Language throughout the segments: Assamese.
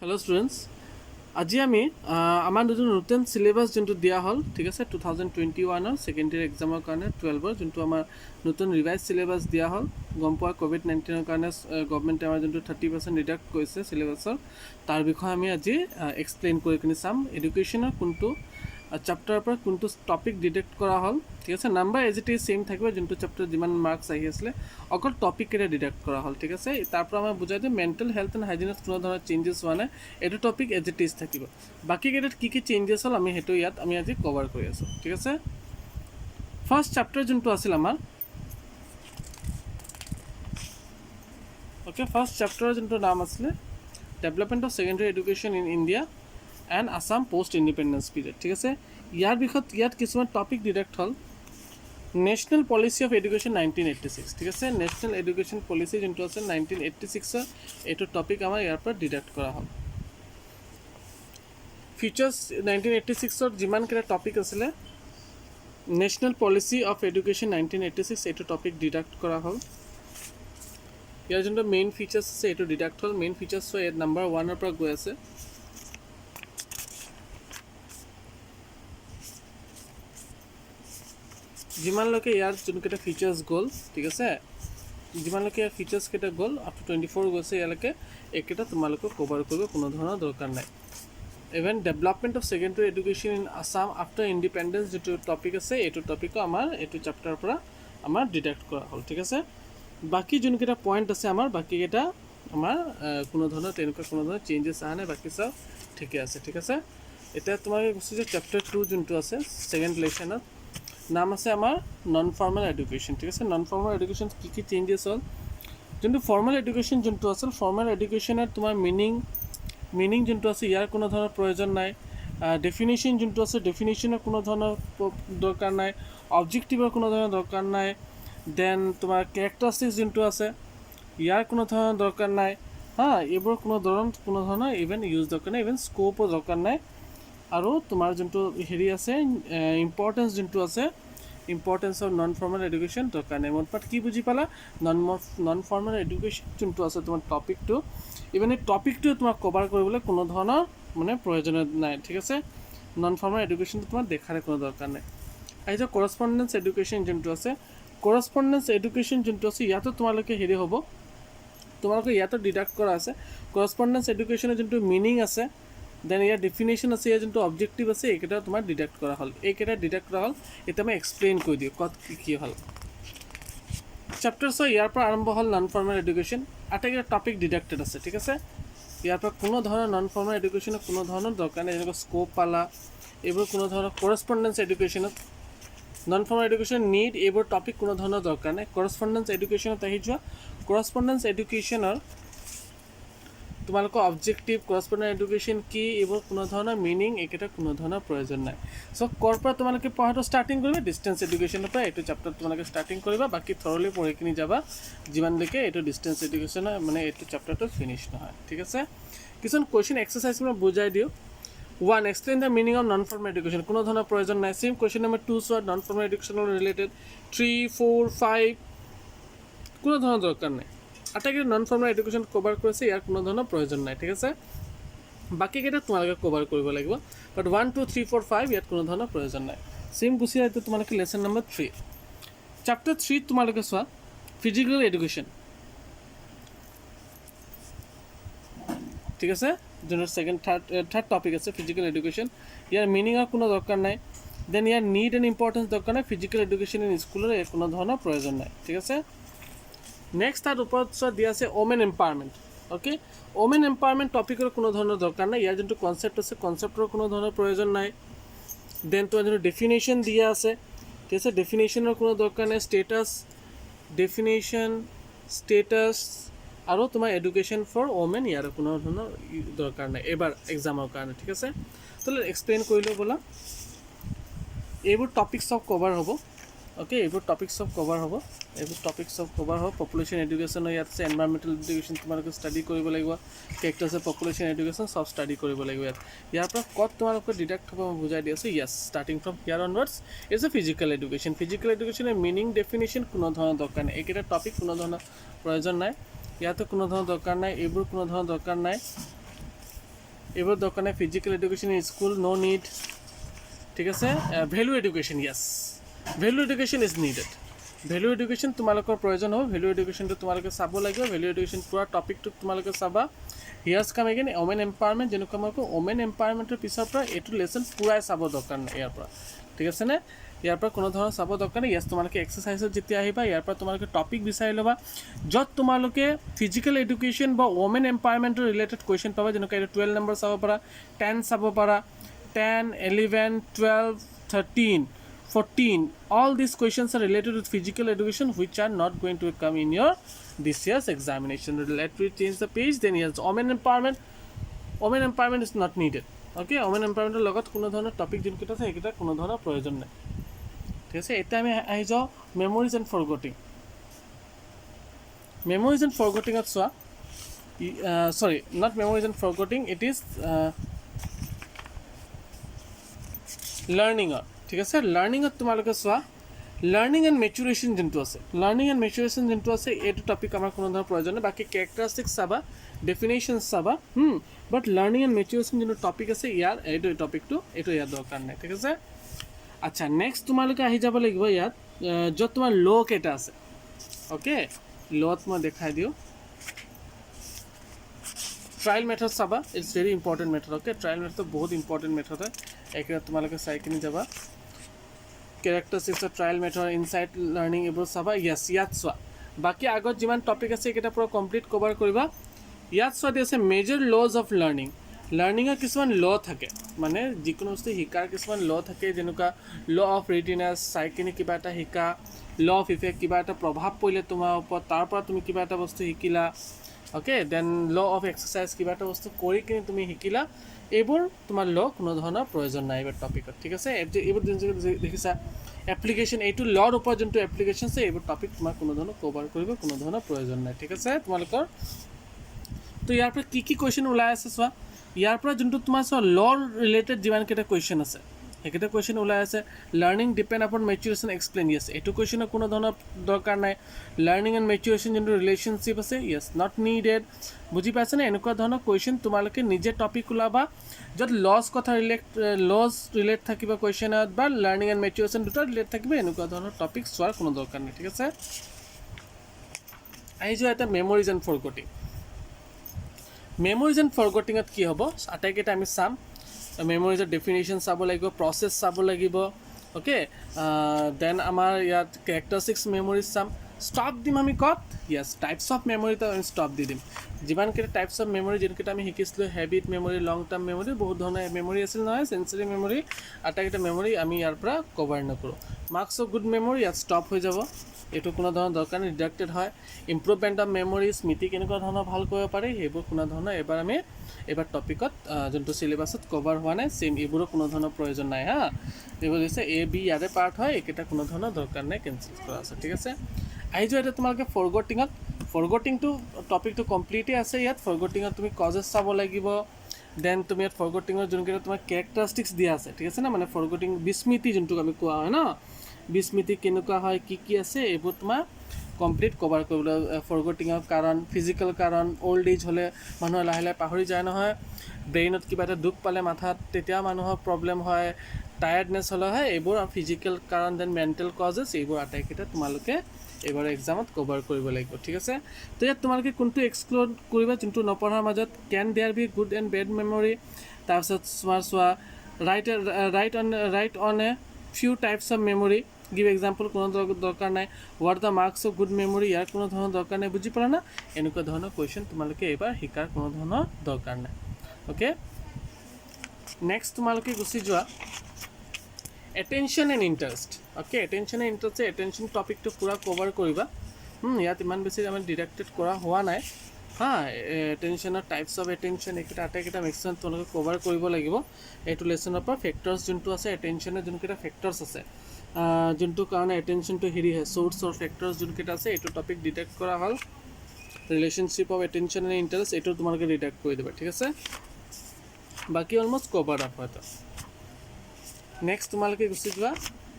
हेलो स्टूडेंट्स আজি আমি আমাৰ নতুন সিলেবাস যোনটো দিয়া হ'ল ঠিক আছে 2021 সেকেন্ডাৰী এক্সামৰ কাৰণে 12 যোনটো আমাৰ নতুন ৰিভাইজ সিলেবাস দিয়া হ'ল গম পোৱা কোভিড-19 কাৰণে গভৰ্ণমেণ্টে আমাৰ যোনটো 30% ৰিডাক্ট কৰিছে সিলেবাসৰ তাৰ বিষয়ে আমি আজি এক্সপ্লেইন কৰি কিনে চাম এডুকেশ্যনৰ কোনটো চেপ্টাৰৰ পৰা কোনটো টপিক ডিডাক্ট কৰা হ'ল ঠিক আছে number as it is same থাকিব যোনটো চেপ্টাৰ যিমান মাৰ্কছ আহি আছিলে অকল টপিক কেইটা ডিডাক্ট কৰা হ'ল ঠিক আছে তাৰ পৰা আমাৰ বুজাই দিওঁ মেণ্টেল হেল্থ এণ্ড হাইজিনত কোনো ধৰণৰ চেঞ্জেছ হোৱা নাই এইটো টপিক এজ ইট ইজ থাকিব বাকি কেইটাত কি চেঞ্জেছ হ'ল আমি সেইটো ইয়াত আমি আজি কভাৰ কৰি আছোঁ ঠিক আছে ফাৰ্ষ্ট চেপ্টাৰ যোনটো আছিল আমাৰ ওকে ফাৰ্ষ্ট চেপ্টাৰৰ যোনটো নাম আছিলে development of secondary education in India and Assam post independence period ঠিক আছে ইয়াৰ বিষয়ত ইয়াত কিছুমান টপিক ডিডাক্ট হ'ল নেশ্যনেল পলিচি অফ এডুকেশ্যন 1986 ঠিক আছে নেশ্যনেল এডুকেশ্যন পলিচি যোনটো আছে 1986 এইটো টপিক আমাৰ ইয়াৰ পৰা ডিডাক্ট কৰা হ'ল ফিচাৰ্ছ 1986 যিমান কেইটা টপিক আছিলে নেশ্যনেল পলিচি অফ এডুকেশ্যন 1986 এইটো টপিক ডিডাক্ট কৰা হ'ল ইয়াৰ যোনটো মেইন ফিচাৰ্ছ আছে এইটো ডিডাক্ট হ'ল মেইন ফিচাৰ্ছ ইয়াত নাম্বাৰ 1 পৰা গৈ আছে যিমানলৈকে ইয়াৰ যোনকেইটা ফিচাৰ্ছ গ'ল ঠিক আছে যিমানলৈকে ইয়াৰ ফিচাৰ্ছ কেইটা গ'ল আপ টু 24 গৈছে ইয়ালৈকে এইকেইটা তোমালোকে কভাৰ কৰিব কোনো ধৰণৰ দৰকাৰ নাই even development of secondary education in Assam after independence যিটো টপিক আছে এইটো টপিকো আমাৰ এইটো চেপ্টাৰৰ পৰা আমাৰ ডিডাক্ট কৰা হ'ল ঠিক আছে বাকী যোনকেইটা পইণ্ট আছে আমাৰ বাকীকেইটা আমাৰ কোনো ধৰণৰ তেনেকুৱা কোনো ধৰণৰ চেঞ্জেছ অহা নাই বাকী চব ঠিকে আছে ঠিক আছে এতিয়া তোমালোকে গুচি যোৱা চেপ্টাৰ 2 যোনটো আছে ছেকেণ্ড লেচনত নাম আছে আমাৰ নন ফৰ্মেল এডুকেশ্যন ঠিক আছে নন ফৰ্মেল এডুকেশ্যন কি চেঞ্জেছ হ'ল যোনটো ফৰ্মেল এডুকেশ্যন যোনটো আছিল ফৰ্মেল এডুকেশ্যনৰ তোমাৰ মিনিং যোনটো আছে ইয়াৰ কোনো ধৰণৰ প্ৰয়োজন নাই ডেফিনেশ্যন যোনটো আছে ডেফিনেশ্যনৰ কোনো ধৰণৰ দৰকাৰ নাই অবজেক্টিভৰ কোনো ধৰণৰ দৰকাৰ নাই দেন তোমাৰ কেৰেক্টাৰিষ্টিক্স যোনটো আছে ইয়াৰ কোনো ধৰণৰ দৰকাৰ নাই এইবোৰ কোনো ধৰণৰ ইভেন ইউজ দৰকাৰ নাই ইভেন স্ক'পো দৰকাৰ নাই আৰু তোমাৰ যোনটো হেৰি আছে ইম্পৰ্টেঞ্চ যোনটো আছে importance of non formal education দৰকাৰ নাই মোৰ পাত কি বুজি পালা নন ফৰ্মেল এডুকেশ্যন যোনটো আছে তোমাৰ টপিকটো ইভেন এই টপিকটো তোমাক কভাৰ কৰিবলৈ কোনো ধৰণৰ মানে প্ৰয়োজন নাই ঠিক আছে নন ফৰ্মেল এডুকেশ্যনটো তোমাৰ দেখাৰে কোনো দৰকাৰ নাই আহিছে কৰস্পণ্ডেঞ্চ এডুকেশ্যন যোনটো আছে কৰস্পণ্ডেঞ্চ এডুকেশ্যন যোনটো আছে ইয়াতো তোমালোকে হেৰি হ'ব তোমালোকে ইয়াতো ডিডাক্ট কৰা আছে কৰস্পণ্ডেঞ্চ এডুকেশ্যনৰ যোনটো মিনিং আছে দেন ইয়াৰ ডেফিনেশ্যন আছে ইয়াৰ যোনটো অবজেক্টিভ আছে এইকেইটা তোমাৰ ডিডাক্ট কৰা হ'ল এইকেইটা ডিডাক্ট কৰা হ'ল এতিয়া মই এক্সপ্লেইন কৰি দিওঁ ক'ত কি হ'ল চেপ্টাৰ 6 ইয়াৰ পৰা আৰম্ভ হ'ল নন ফৰ্মেল এডুকেশ্যন আটাইকেইটা টপিক ডিডাক্টেড আছে ঠিক আছে ইয়াৰ পৰা কোনো ধৰণৰ নন ফৰ্মেল এডুকেশ্যনৰ কোনো ধৰণৰ দৰকাৰ নাই যেনেকৈ স্ক'প পালা এইবোৰ কোনো ধৰণৰ কৰস্পণ্ডেঞ্চ এডুকেশ্যনত নন ফৰ্মেল এডুকেশ্যন নিড এইবোৰ টপিক কোনো ধৰণৰ দৰকাৰ নাই কৰস্পণ্ডেঞ্চ এডুকেশ্যনত আহি যোৱা কৰস্পণ্ডেঞ্চ এডুকেশ্যনৰ তোমালোকৰ অবজেক্টিভ কৰস্পণ্ডেঞ্চ এডুকেশ্যন কি এইবোৰ কোনো ধৰণৰ মিনিং এইকেইটা কোনো ধৰণৰ প্ৰয়োজন নাই চ' ক'ৰ পৰা তোমালোকে পঢ়াটো ষ্টাৰ্টিং কৰিবা ডিষ্টেঞ্চ এডুকেশ্যনৰ পৰা এইটো চেপ্টাৰ তোমালোকে ষ্টাৰ্টিং কৰিবা বাকী থৰলি পঢ়ি কিনি যাবা যিমানলৈকে এইটো ডিষ্টেঞ্চ এডুকেশ্যনৰ মানে এইটো চেপ্টাৰটো ফিনিছ নহয় ঠিক আছে কিছুমান কুৱেশ্যন এক্সাৰচাইজ মই বুজাই দিওঁ 1 explain the meaning of non formal education কোনো ধৰণৰ প্ৰয়োজন নাই চেম কুৱেশ্যন নম্বৰ 2 চোৱা নন ফৰ্মেল এডুকেশ্যনৰ ৰিলেটেড 3 4 5 কোনো ধৰণৰ দৰকাৰ নাই আটাইকেইটা নন ফৰ্মেল এডুকেশ্যন কভাৰ কৰিছে ইয়াৰ কোনো ধৰণৰ প্ৰয়োজন নাই ঠিক আছে বাকীকেইটা তোমালোকে কভাৰ কৰিব লাগিব বাট 1 2 3 4 5 ইয়াত কোনো ধৰণৰ প্ৰয়োজন নাই চেম গুচি আহিছে তোমালোকে লেচন নম্বৰ 3 চেপ্টাৰ 3 তোমালোকে চোৱা ফিজিকেল এডুকেশ্যন ঠিক আছে যোনটো ছেকেণ্ড থাৰ্ড টপিক আছে ফিজিকেল এডুকেশ্যন ইয়াৰ মিনিঙৰ কোনো দৰকাৰ নাই দেন ইয়াৰ নিড এণ্ড ইম্পৰ্টেঞ্চ দৰকাৰ নাই ফিজিকেল এডুকেশ্যন ইন স্কুলৰ কোনো ধৰণৰ প্ৰয়োজন নাই ঠিক আছে নেক্সট তাৰ ওপৰত দিয়া আছে women empowerment okay women empowerment টপিকৰ কোনো ধৰণৰ দৰকাৰ নাই ইয়াৰ যোনটো কনচেপ্ট আছে কনচেপ্টৰ কোনো ধৰণৰ প্ৰয়োজন নাই দেন তোমাৰ যোনটো ডেফিনেশ্যন দিয়া আছে ঠিক আছে ডেফিনেশ্যনৰ কোনো দৰকাৰ নাই ষ্টেটাছ আৰু তোমাৰ এডুকেশ্যন ফৰ ওমেন ইয়াৰ কোনো ধৰণৰ দৰকাৰ নাই এবাৰ এক্সামৰ কাৰণে ঠিক আছে তো এক্সপ্লেইন কৰিলোঁ ব'লা এইবোৰ টপিক চব কভাৰ হ'ব অ'কে এইবোৰ টপিক চব কভাৰ হ'ব পপুলেশ্যন এডুকেশ্যনৰ ইয়াত আছে এনভাইৰমেণ্টেল এডুকেশ্যন তোমালোকে ষ্টাডি কৰিব লাগিব কেৰেক্টাৰ আছে পপুলেশ্যন এডুকেশ্যন চব ষ্টাডি কৰিব লাগিব ইয়াৰ পৰা ক'ত তোমালোকে ডিডাক্ট হ'ব মই বুজাই দি আছোঁ yes starting from here onwards is a physical এডুকেশ্যনৰ মিনিং ডেফিনেশ্যন কোনো ধৰণৰ দৰকাৰ নাই এইকেইটা টপিক কোনো ধৰণৰ প্ৰয়োজন নাই ইয়াতো কোনো ধৰণৰ দৰকাৰ নাই এইবোৰ কোনো ধৰণৰ দৰকাৰ নাই এইবোৰ দৰকাৰ নাই physical education in school no' need ঠিক আছে value education yes value education is needed value education তোমালোকৰ প্ৰয়োজন হ'ব ভেলু এডুকেশ্যনটো তোমালোকে চাব লাগিব ভেলু এডুকেশ্যন পুৰা টপিকটো তোমালোকে চাবা হিয়াৰ্ছ কাম এগেইন ওমেন এম্পাৱাৰমেণ্ট যেনেকুৱা মই কওঁ ওমেন এম্পাৱাৰমেণ্টৰ পিছৰ পৰা এইটো লেচন পুৰাই চাব দৰকাৰ নাই ইয়াৰ পৰা ঠিক আছেনে ইয়াৰ পৰা কোনো ধৰণৰ চাব দৰকাৰ নাই ইয়াছ তোমালোকে এক্সাৰচাইজত যেতিয়া আহিবা ইয়াৰ পৰা তোমালোকে টপিক বিচাৰি ল'বা য'ত তোমালোকে ফিজিকেল এডুকেশ্যন বা ওমেন এম্পাৱাৰমেণ্টৰ ৰিলেটেড কুৱেশ্যন পাবা যেনেকুৱা এইটো 12 নম্বৰ চাব পাৰা 10 চাব পাৰা 10, 11, 12, 13, 14. All these questions are related with physical education which are not going to come in your this year's examination. Let me change the page. Then yes, women empowerment is not needed. Okay, women empowerment logot কোনো ধৰণৰ টপিক যোনকেইটা আছে সেইকেইটা কোনো ধৰণৰ প্ৰয়োজন নাই ঠিক আছে এটা আমি আহি যাওঁ মেমৰিজ এণ্ড ফৰগটিং মেমৰিজ এণ্ড ফৰগটিঙত চোৱা sorry not memories and forgetting it is লাৰ্ণিঙত ঠিক আছে লাৰ্ণিঙত তোমালোকে চোৱা লাৰ্ণিং এণ্ড মেচুৰেশ্যন যোনটো আছে লাৰ্ণিং এণ্ড মেচুৰেশ্যন যোনটো আছে এইটো টপিক আমাৰ কোনো ধৰণৰ প্ৰয়োজন নাই বাকী কেৰেক্টাৰিষ্টিক্স চাবা ডেফিনেশ্যন চাবা বাট লাৰ্ণিং এণ্ড মেচুৰেশ্যন যোনটো টপিক আছে ইয়াৰ এইটো টপিকটো এইটো ইয়াৰ দৰকাৰ নাই ঠিক আছে আচ্ছা নেক্সট তোমালোকে আহি যাব লাগিব ইয়াত য'ত তোমাৰ ল' কেইটা আছে অ'কে ল'ত মই দেখাই দিওঁ ট্ৰায়েল মেথড চাবা it's very important method okay trial method বহুত ইম্পৰ্টেণ্ট মেথড হয় এইকেইটা তোমালোকে চাই কিনি যাবা characteristics of trial method insight learning এইবোৰ চাবা য়েছ ইয়াত চোৱা বাকী আগত যিমান টপিক আছে এইকেইটা পুৰা কমপ্লিট কভাৰ কৰিবা ইয়াত চোৱা দি আছে মেজৰ লজ অফ লাৰ্ণিং লাৰ্ণিঙৰ কিছুমান ল' থাকে মানে যিকোনো বস্তু শিকাৰ কিছুমান ল' থাকে যেনেকুৱা ল' অফ ৰিটিনেছ চাই কিনি কিবা এটা শিকা ল' অফ ইফেক্ট কিবা এটা প্ৰভাৱ পৰিলে তোমাৰ ওপৰত তাৰ পৰা তুমি কিবা এটা বস্তু শিকিলা অ'কে দেন ল' অফ এক্সাৰচাইজ কিবা এটা বস্তু কৰি কিনি তুমি শিকিলা এইবোৰ তোমাৰ ল' কোনো ধৰণৰ প্ৰয়োজন নাই এইবোৰ টপিকত ঠিক আছে এইবোৰ দেখিছা এপ্লিকেশ্যন এইটো ল'ৰ ওপৰত যোনটো এপ্লিকেশ্যন আছে এইবোৰ টপিক তোমাৰ কোনো ধৰণৰ কভাৰ কৰিব কোনো ধৰণৰ প্ৰয়োজন নাই ঠিক আছে তোমালোকৰ তো ইয়াৰ পৰা কি কুৱেশ্যন ওলাই আছে চোৱা ইয়াৰ পৰা যোনটো তোমাৰ চোৱা ল'ৰ ৰিলেটেড যিমানকেইটা কুৱেশ্যন আছে সেইকেইটা কুৱেশ্যন ওলাই আছে লাৰ্ণিং ডিপেণ্ড আপন মেচুৰেশ্যন এক্সপ্লেইন য়েছ এইটো কুৱেশ্যনৰ কোনো ধৰণৰ দৰকাৰ নাই লাৰ্ণিং এণ্ড মেচুৰেশ্যন যোনটো ৰিলেশ্যনশ্বিপ আছে য়েছ নট নিডেড বুজি পাইছেনে এনেকুৱা ধৰণৰ কুৱেশ্যন তোমালোকে নিজে টপিক ওলাবা য'ত লছ কথা ৰিলেট থাকিব কুৱেশ্যনত বা লাৰ্ণিং এণ্ড মেচুৰেশ্যন দুটা ৰিলেট থাকিব এনেকুৱা ধৰণৰ টপিক চোৱাৰ কোনো দৰকাৰ নাই ঠিক আছে আহি যোৱা এটা মেমৰিজ এণ্ড ফৰগটিং মেমৰিজ এণ্ড ফৰগটিঙত কি হ'ব আটাইকেইটা আমি চাম মেমৰিজৰ ডেফিনেশ্যন চাব লাগিব প্ৰচেছ চাব লাগিব অ'কে দেন আমাৰ ইয়াত কেৰেক্টাৰিষ্টিক্স মেমৰিজ চাম ষ্টপ দিম আমি ক'ত য়েছ টাইপছ অফ মেমৰিটো আমি ষ্টপ দি দিম যিমানকেইটা টাইপছ অফ মেমৰি যোনকেইটা আমি শিকিছিলোঁ হেবিট মেমৰি লং টাৰ্ম মেমৰি বহুত ধৰণৰ মেমৰি আছিল নহয় চেঞ্চুৰী মেমৰি আটাইকেইটা মেমৰি আমি ইয়াৰ পৰা কভাৰ নকৰোঁ মাৰ্কছ অফ গুড মেমৰি ইয়াত ষ্টপ হৈ যাব এইটো কোনো ধৰণৰ দৰকাৰ নাই ডিডাক্টেড হয় ইম্প্ৰুভমেণ্ট অফ মেমৰি স্মৃতি কেনেকুৱা ধৰণৰ ভাল কৰিব পাৰি সেইবোৰ কোনো ধৰণৰ এইবাৰ টপিকত যোনটো চিলেবাছত কভাৰ হোৱা নাই চেম এইবোৰৰ কোনো ধৰণৰ প্ৰয়োজন নাই হা এইবোৰ হৈছে এ বি ইয়াৰে পাৰ্ট হয় এইকেইটা কোনো ধৰণৰ দৰকাৰ নাই কেঞ্চেল কৰা আছে ঠিক আছে আহি যোৱা এতিয়া তোমালোকে ফৰগটিংটো টপিকটো কমপ্লিটেই আছে ইয়াত ফৰগটিঙত তুমি কজেছ চাব লাগিব দেন তুমি ইয়াত ফৰগটিঙৰ যোনকেইটা তোমাৰ কেৰেক্টাৰিষ্টিক্স দিয়া আছে ঠিক আছে না মানে ফৰগটিং বিস্মৃতি যোনটোক আমি কোৱা হয় ন বিস্মৃতি কেনেকুৱা হয় কি আছে এইবোৰ তোমাৰ কমপ্লিট কভাৰ কৰিবলৈ ফৰগটিঙৰ কাৰণ ফিজিকেল কাৰণ অল্ড এজ হ'লে মানুহে লাহে লাহে পাহৰি যায় নহয় ব্ৰেইনত কিবা এটা দুখ পালে মাথাত তেতিয়া মানুহৰ প্ৰব্লেম হয় টায়াৰ্ডনেছ হ'লে হয় এইবোৰ ফিজিকেল কাৰণ দেন মেণ্টেল কজেছ এইবোৰ আটাইকেইটা তোমালোকে এইবাৰ এক্সামত কভাৰ কৰিব লাগিব ঠিক আছে তো ইয়াত তোমালোকে কোনটো এক্সক্লুড কৰিবা যোনটো নপঢ়াৰ মাজত can there be good and bad memory তাৰপিছত চোৱা write on a few types of memory give example কোনো দৰকাৰ নাই what the marks of good memory ইয়াৰ কোনো ধৰণৰ দৰকাৰ নাই বুজি পালা না এনেকুৱা ধৰণৰ কুৱেশ্যন তোমালোকে এইবাৰ শিকাৰ কোনো ধৰণৰ দৰকাৰ নাই অ'কে নেক্সট তোমালোকে গুচি যোৱা attention and interest okay attention and interest attention টপিকটো পূৰা কভাৰ কৰিবা ইয়াত ইমান বেছি আমাৰ ডিডাক্টেড কৰা হোৱা নাই হা এটেনশ্যনৰ টাইপছ অফ এটেনশ্যন এইকেইটা আটাইকেইটা মেক্সিমাম তোমালোকে কভাৰ কৰিব লাগিব এইটো লেচনৰ পৰা ফেক্টৰ্ছ যোনটো আছে এটেনশ্যনৰ যোনকেইটা ফেক্টৰ্ছ আছে যোনটো কাৰণে এটেনশ্যনটো হেৰি হয় চ'ৰ্চ অৰ ফেক্টৰ্ছ যোনকেইটা আছে এইটো টপিক ডিটেক্ট কৰা হ'ল relationship of attention and interest এইটো তোমালোকে ডিটেক্ট কৰি দিবা ঠিক আছে বাকী অলমষ্ট কভাৰ আপ হয় নেক্সট তোমালোকে গুচি যোৱা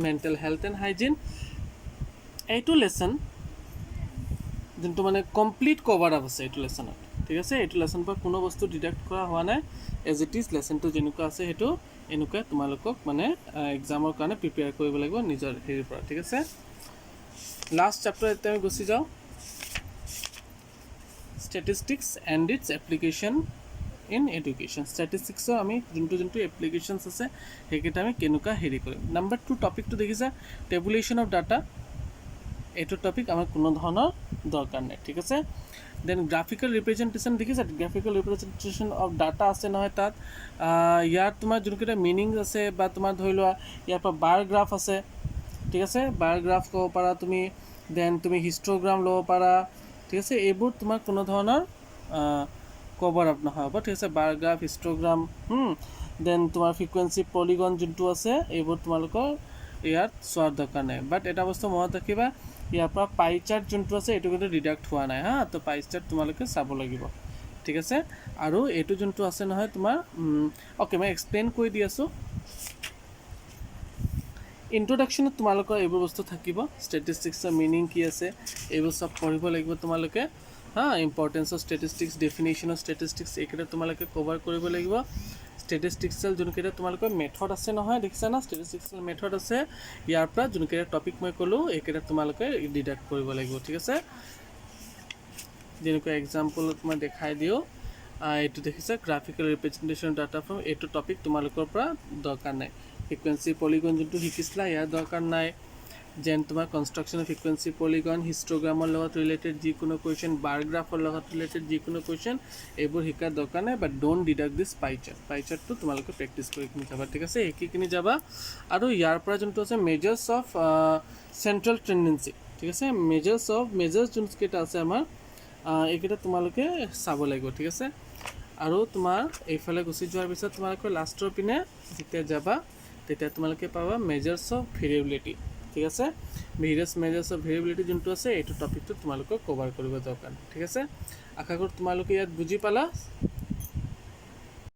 মেণ্টেল হেল্থ এণ্ড হাইজিন এইটো লেচন যোনটো মানে কমপ্লিট কভাৰ আপ আছে এইটো লেচনত ঠিক আছে এইটো লেসন পৰা কোনো বস্তু ডিডাক্ট কৰা হোৱা নাই এজ ইট ইজ লেসনটো যেনেকুৱা আছে সেইটো এনেকুৱা তোমালোকক মানে এক্সামৰ কাৰণে প্ৰিপেয়াৰ কৰিব লাগিব নিজৰ হেৰিৰ পৰা ঠিক আছে লাষ্ট চেপ্টাৰ এতিয়া আমি গুচি যাওঁ statistics and its application in education statistics আমি যোনটো applications আছে হেকিটা আমি কেনেকুৱা হেৰি কৰিম নাম্বাৰ 2 টপিকটো দেখিছা tabulation of data এইটো টপিক আমাৰ কোনো ধৰণৰ দৰকাৰ নাই ঠিক আছে দেন গ্ৰাফিক্যাল ৰিপ্ৰেজেন্টেশন দেখিছা গ্ৰাফিক্যাল ৰিপ্ৰেজেন্টেশন অফ ডাটা আছে নহয় তাত ইয়াৰ তোমাৰ যোনকেইটা মিনিং আছে বা তোমাৰ ধৰি লোৱা ইয়াৰ পৰা বাৰ গ্ৰাফ আছে ঠিক আছে বাৰ গ্ৰাফ ক'ব পাৰা তুমি দেন তুমি হিষ্টগ্ৰাম ল'ব পাৰা ঠিক আছে এইবোৰ তোমাৰ কোনো ধৰণৰ কভাৰ আপ নহয় হ'ব ঠিক আছে বাৰ গ্ৰাফ হিষ্টগ্ৰাম দেন তোমাৰ ফ্ৰিকুৱেঞ্চি পলিগন যোনটো আছে এইবোৰ তোমালোকৰ ইয়াত চোৱাৰ দৰকাৰ নাই বাট এটা বস্তু মনত ৰাখিবা ইয়াৰ পৰা পাই চাৰ্ট যোনটো আছে এইটো কিন্তু ডিডাক্ট হোৱা নাই হা তো পাই চাৰ্ট তোমালোকে চাব লাগিব ঠিক আছে আৰু এইটো যোনটো আছে নহয় তোমাৰ ওকে মই এক্সপ্লেইন কৰি দি আছোঁ ইন্ট্ৰডাকশ্যনত তোমালোকৰ এইবোৰ বস্তু থাকিব ষ্টেটিষ্টিক্সৰ মিনিং কি আছে এইবোৰ সব পঢ়িব লাগিব তোমালোকে হা importance of statistics definition of statistics এইকেইটা তোমালোকে কভাৰ কৰিব লাগিব ষ্টেটিষ্টিক্সেল যোনকেইটা তোমালোকৰ মেথড আছে নহয় দেখিছা না ষ্টেটিষ্টিক্সেল মেথড আছে ইয়াৰ পৰা যোনকেইটা টপিক মই ক'লোঁ এইকেইটা তোমালোকে ডিডাক্ট কৰিব লাগিব ঠিক আছে যেনেকুৱা এক্সাম্পলত মই দেখাই দিওঁ এইটো দেখিছা গ্ৰাফিক্যাল ৰিপ্ৰেজেন্টেশন ডাটা ফ্ৰম এইটো টপিক তোমালোকৰ পৰা দৰকাৰ নাই ফ্ৰিকুৱেঞ্চি পলিগন যোনটো শিকিছিলা ইয়াৰ দৰকাৰ নাই যেন তোমাৰ কনষ্ট্ৰাকশ্যন ফ্ৰিকুৱেঞ্চি পলিগন হিষ্টগ্ৰামৰ লগত ৰিলেটেড যিকোনো কুৱেশ্যন বাৰ গ্ৰাফৰ লগত ৰিলেটেড যিকোনো কুৱেশ্যন এইবোৰ শিকাৰ দৰকাৰ নাই বাট ডোণ্ট ডিডাক্ট দিছ পাই চাৰ্টটো তোমালোকে প্ৰেক্টিছ কৰি কিনি যাবা ঠিক আছে শিকি কিনি যাবা আৰু ইয়াৰ পৰা যোনটো আছে মেজাৰ্ছ অফ চেণ্ট্ৰেল টেণ্ডেঞ্চি ঠিক আছে মেজাৰ্ছ যোনকেইটা আছে আমাৰ এইকেইটা তোমালোকে চাব লাগিব ঠিক আছে আৰু তোমাৰ এইফালে গুচি যোৱাৰ পিছত তোমালোকে লাষ্টৰ পিনে যেতিয়া যাবা তেতিয়া তোমালোকে পাবা মেজাৰ্ছ অফ ভেৰিয়েবিলিটি ঠিক আছে ভেৰিয়াছ মেজাৰ্ছ অফ ভেৰিয়েবিলিটি যোনটো আছে এইটো টপিকটো তোমালোকে কভাৰ কৰিব দৰকাৰ ঠিক আছে আশা কৰোঁ তোমালোকে ইয়াত বুজি পালা